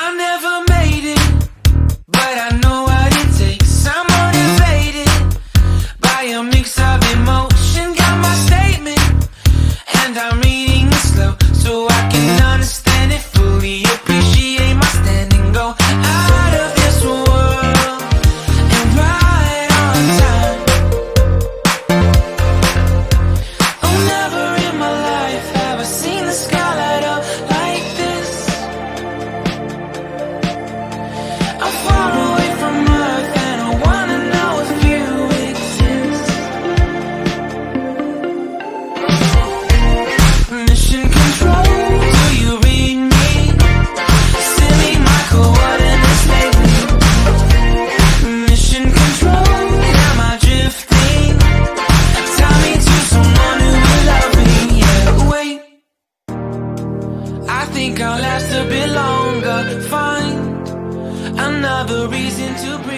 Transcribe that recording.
I never made it, but I know what it takes. I'm motivated by a mix of emotion. Got my statement, and I'm reading it slow so I can understand it fully. Appreciate my standing, go out of this world and right on time. Oh, never in my life have I seen the sky light up like this. I'm far away from Earth and I wanna know if you exist. Mission control, do you read me? Send me my coordinates lately. Mission control, am I drifting? Tie me to someone who will love me. Yeah, wait, I think I'll last a bit longer. Find another reason to breathe.